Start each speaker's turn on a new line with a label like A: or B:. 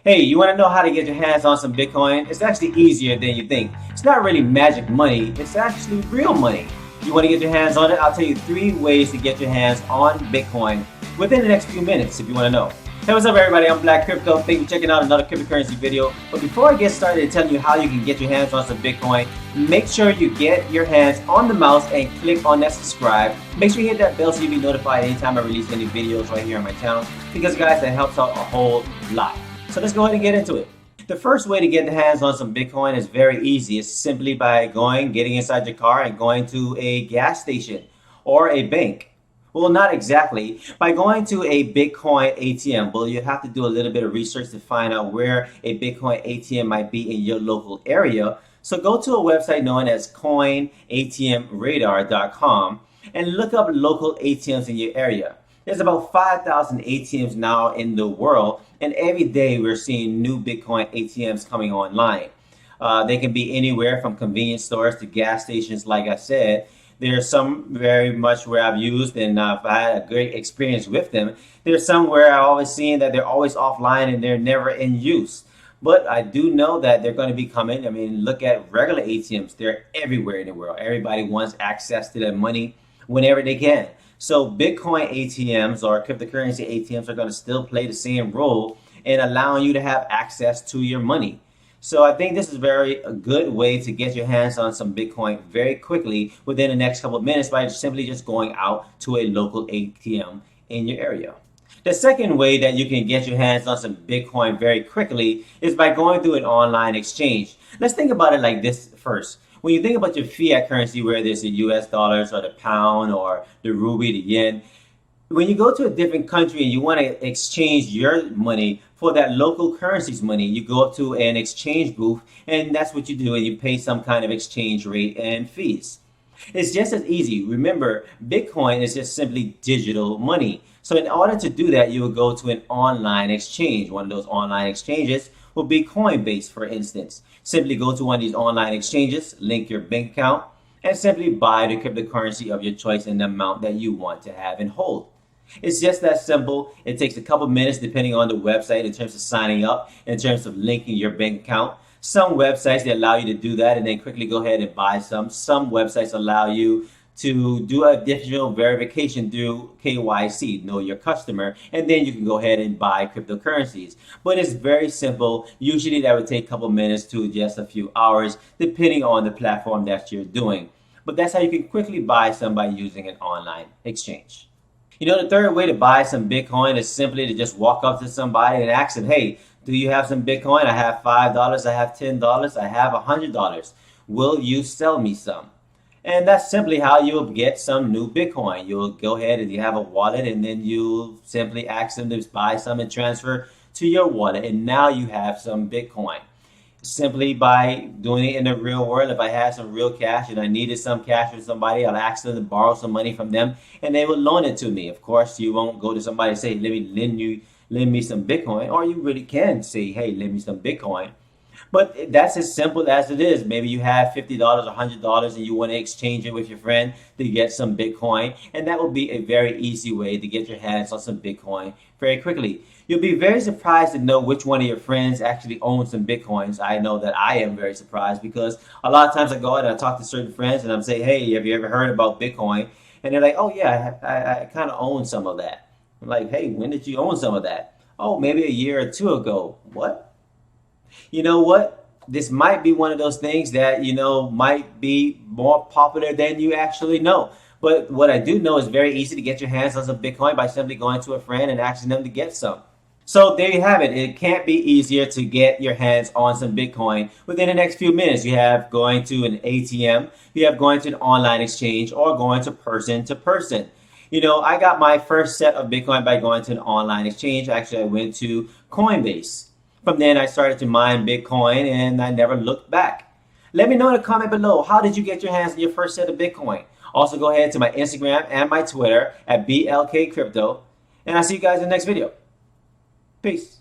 A: Hey, you want to know how to get your hands on some Bitcoin? It's actually easier than you think. It's not really magic money, it's actually real money. You want to get your hands on it? I'll tell you 3 ways to get your hands on Bitcoin within the next few minutes if you want to know. Hey, what's up everybody? I'm Black Crypto. Thank you for checking out another cryptocurrency video. But before I get started and telling you how you can get your hands on some Bitcoin, make sure you get your hands on the mouse and click on that subscribe. Make sure you hit that bell so you'll be notified anytime I release any videos right here on my channel. Because guys, that helps out a whole lot. So let's go ahead and get into it. The first way to get the hands on some Bitcoin is very easy. It's simply by getting inside your car and going to a gas station or a bank. Well, not exactly. By going to a Bitcoin ATM, well, you have to do a little bit of research to find out where a Bitcoin ATM might be in your local area. So go to a website known as coinatmradar.com and look up local ATMs in your area. There's about 5,000 ATMs now in the world, and every day we're seeing new Bitcoin ATMs coming online. They can be anywhere from convenience stores to gas stations, like I said. There's some very much where I've used and I've had a great experience with them. There's some where I've always seen that they're always offline and they're never in use. But I do know that they're going to be coming. I mean, look at regular ATMs. They're everywhere in the world. Everybody wants access to their money whenever they can. So Bitcoin ATMs or cryptocurrency ATMs are going to still play the same role in allowing you to have access to your money. So I think this is a good way to get your hands on some Bitcoin very quickly within the next couple of minutes by simply just going out to a local ATM in your area. The second way that you can get your hands on some Bitcoin very quickly is by going through an online exchange. Let's think about it like this first. When you think about your fiat currency, whether it's the US dollars or the pound or the rupee, the yen, when you go to a different country and you want to exchange your money for that local currency's money, you go up to an exchange booth and that's what you do, and you pay some kind of exchange rate and fees. It's just as easy. Remember, Bitcoin is just simply digital money. So in order to do that, you will go to an online exchange. One of those online exchanges will be Coinbase, for instance. Simply go to one of these online exchanges, link your bank account, and simply buy the cryptocurrency of your choice in the amount that you want to have and hold. It's just that simple. It takes a couple minutes depending on the website in terms of signing up, in terms of linking your bank account. Some websites, they allow you to do that and then quickly go ahead and buy some. Some websites allow you to do additional verification through KYC, know your customer, and then you can go ahead and buy cryptocurrencies. But it's very simple. Usually that would take a couple minutes to just a few hours, depending on the platform that you're doing. But that's how you can quickly buy some by using an online exchange. You know, the third way to buy some Bitcoin is simply to just walk up to somebody and ask them, hey, do you have some Bitcoin? I have $5, I have $10, I have $100. Will you sell me some? And that's simply how you'll get some new Bitcoin. You'll go ahead and you have a wallet and then you simply ask them to buy some and transfer to your wallet. And now you have some Bitcoin. Simply by doing it in the real world, if I had some real cash and I needed some cash from somebody, I'll ask them to borrow some money from them and they will loan it to me. Of course, you won't go to somebody and say, lend me some Bitcoin, or you really can say, hey, lend me some Bitcoin. But that's as simple as it is. Maybe you have $50 or $100 and you want to exchange it with your friend to get some Bitcoin. And that will be a very easy way to get your hands on some Bitcoin very quickly. You'll be very surprised to know which one of your friends actually owns some Bitcoins. I know that I am very surprised because a lot of times I go out and I talk to certain friends and I'm saying, hey, have you ever heard about Bitcoin? And they're like, oh yeah, I kind of own some of that. I'm like, hey, when did you own some of that? Oh, maybe a year or two ago. What? You know what? This might be one of those things that, might be more popular than you actually know. But what I do know is very easy to get your hands on some Bitcoin by simply going to a friend and asking them to get some. So there you have it. It can't be easier to get your hands on some Bitcoin within the next few minutes. You have going to an ATM, you have going to an online exchange, or going to person. I got my first set of Bitcoin by going to an online exchange. Actually, I went to Coinbase. From then, I started to mine Bitcoin and I never looked back. Let me know in the comment below, how did you get your hands on your first set of Bitcoin? Also, go ahead to my Instagram and my Twitter at BLKCrypto. And I'll see you guys in the next video. Peace.